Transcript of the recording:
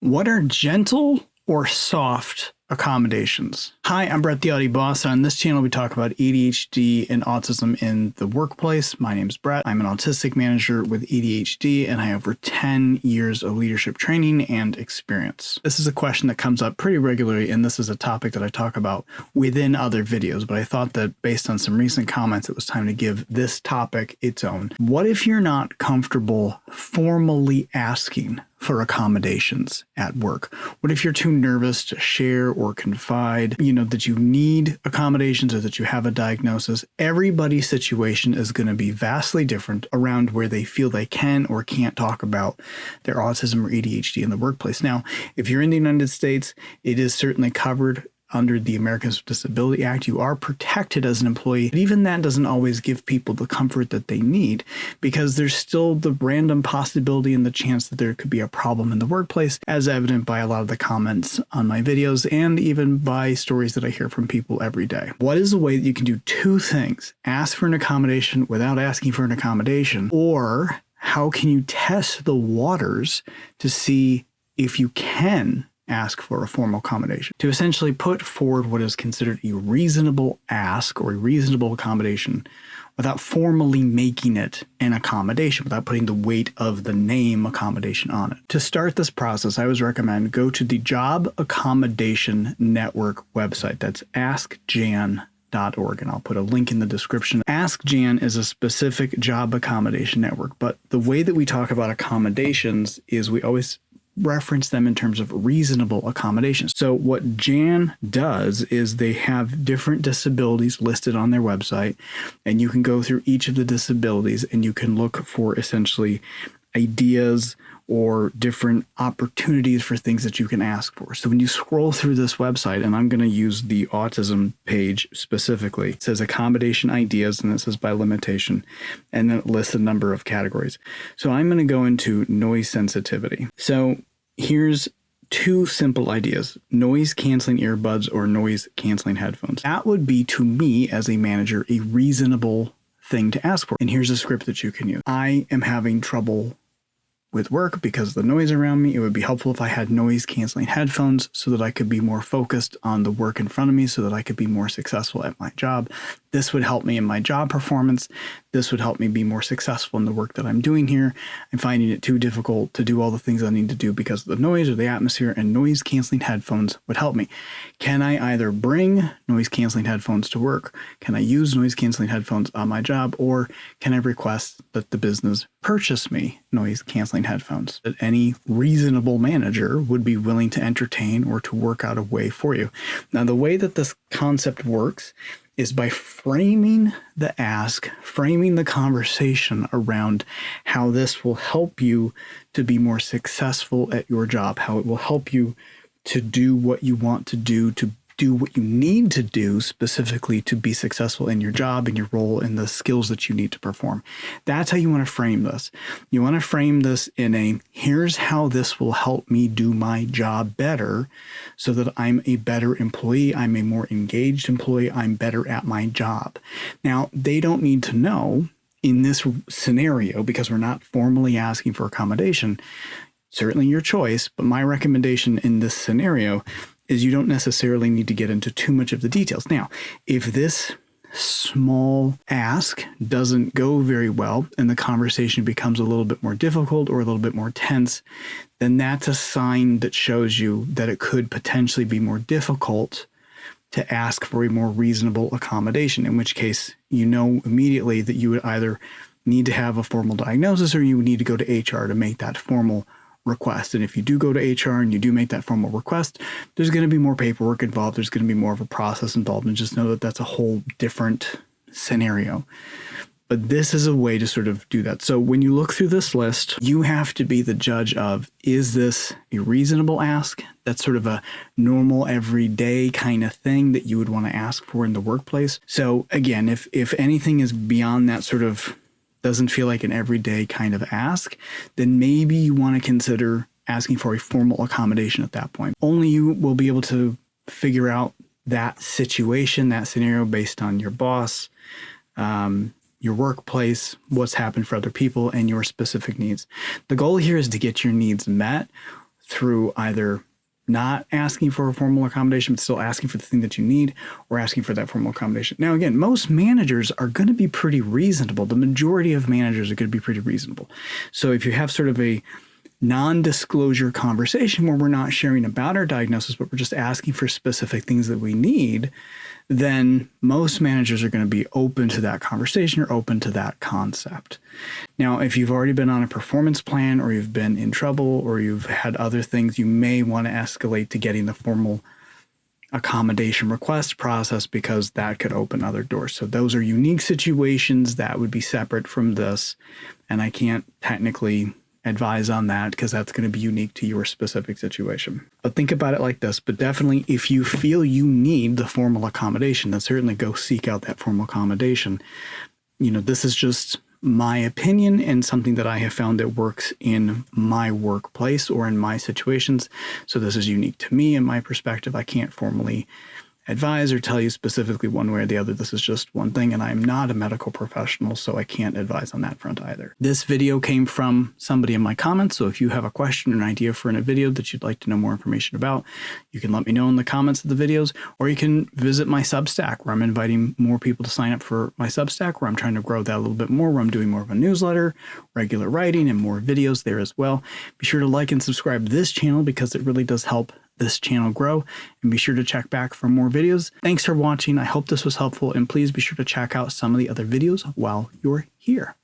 What are gentle or soft accommodations? Hi, I'm Brett, the Audi Boss, and on this channel we talk about ADHD and autism in the workplace. My name's Brett. I'm an autistic manager with ADHD, and I have over 10 years of leadership training and experience. This is a question that comes up pretty regularly, and this is a topic that I talk about within other videos, but I thought that based on some recent comments, it was time to give this topic its own. What if you're not comfortable formally asking for accommodations at work? What if you're too nervous to share or confide, that you need accommodations or that you have a diagnosis? Everybody's situation is going to be vastly different around where they feel they can or can't talk about their autism or ADHD in the workplace. Now, if you're in the United States, it is certainly covered under the Americans with Disability Act. You are protected as an employee, but even that doesn't always give people the comfort that they need, because there's still the random possibility and the chance that there could be a problem in the workplace, as evident by a lot of the comments on my videos and even by stories that I hear from people every day. What is a way that you can do two things? Ask for an accommodation without asking for an accommodation, or how can you test the waters to see if you can ask for a formal accommodation, to essentially put forward what is considered a reasonable ask or a reasonable accommodation without formally making it an accommodation, without putting the weight of the name accommodation on it. To start this process, I always recommend go to the Job Accommodation Network website. That's askjan.org, and I'll put a link in the description. AskJan is a specific job accommodation network, but the way that we talk about accommodations is we always reference them in terms of reasonable accommodations. So what Jan does is they have different disabilities listed on their website, and you can go through each of the disabilities and you can look for essentially ideas or different opportunities for things that you can ask for. So when you scroll through this website, and I'm going to use the autism page specifically, it says accommodation ideas, and it says by limitation, and then it lists a number of categories. So I'm going to go into noise sensitivity. So here's two simple ideas: noise canceling earbuds or noise canceling headphones. That would be, to me as a manager, a reasonable thing to ask for. And here's a script that you can use. I am having trouble with work because of the noise around me. It would be helpful if I had noise canceling headphones so that I could be more focused on the work in front of me, so that I could be more successful at my job. This would help me in my job performance. This would help me be more successful in the work that I'm doing here. I'm finding it too difficult to do all the things I need to do because of the noise or the atmosphere, and noise canceling headphones would help me. Can I either bring noise canceling headphones to work? Can I use noise canceling headphones on my job? Or can I request that the business purchase me noise canceling headphones that any reasonable manager would be willing to entertain or to work out a way for you? Now, the way that this concept works is by framing the ask, framing the conversation around how this will help you to be more successful at your job, how it will help you to do what you want to do what you need to do specifically to be successful in your job and your role and the skills that you need to perform. That's how you want to frame this. You want to frame this in a, here's how this will help me do my job better so that I'm a better employee, I'm a more engaged employee, I'm better at my job. Now, they don't need to know in this scenario, because we're not formally asking for accommodation, certainly your choice, but my recommendation in this scenario is you don't necessarily need to get into too much of the details. Now, if this small ask doesn't go very well and the conversation becomes a little bit more difficult or a little bit more tense, then that's a sign that shows you that it could potentially be more difficult to ask for a more reasonable accommodation, in which case you know immediately that you would either need to have a formal diagnosis or you would need to go to HR to make that formal request. And if you do go to HR and you do make that formal request, there's going to be more paperwork involved. There's going to be more of a process involved, and just know that that's a whole different scenario. But this is a way to sort of do that. So when you look through this list, you have to be the judge of, is this a reasonable ask? That's sort of a normal everyday kind of thing that you would want to ask for in the workplace. So again, if anything is beyond that, sort of doesn't feel like an everyday kind of ask, then maybe you want to consider asking for a formal accommodation at that point. Only you will be able to figure out that situation, that scenario, based on your boss, your workplace, what's happened for other people, and your specific needs. The goal here is to get your needs met through either not asking for a formal accommodation, but still asking for the thing that you need, or asking for that formal accommodation. Now, again, most managers are going to be pretty reasonable. The majority of managers are going to be pretty reasonable. So if you have sort of a non-disclosure conversation where we're not sharing about our diagnosis, but we're just asking for specific things that we need, then most managers are going to be open to that conversation or open to that concept. Now, if you've already been on a performance plan, or you've been in trouble, or you've had other things, you may want to escalate to getting the formal accommodation request process, because that could open other doors. So those are unique situations that would be separate from this, and I can't technically advise on that because that's going to be unique to your specific situation. But think about it like this. But definitely, if you feel you need the formal accommodation, then certainly go seek out that formal accommodation. This is just my opinion and something that I have found that works in my workplace or in my situations. So this is unique to me and my perspective. I can't formally advise or tell you specifically one way or the other. This is just one thing, and I'm not a medical professional, so I can't advise on that front either. This video came from somebody in my comments, so if you have a question or an idea for a video that you'd like to know more information about, you can let me know in the comments of the videos, or you can visit my Substack, where I'm inviting more people to sign up for my Substack, where I'm trying to grow that a little bit more, where I'm doing more of a newsletter, regular writing, and more videos there as well. Be sure to like and subscribe to this channel because it really does help this channel grow, and be sure to check back for more videos. Thanks for watching. I hope this was helpful, and please be sure to check out some of the other videos while you're here.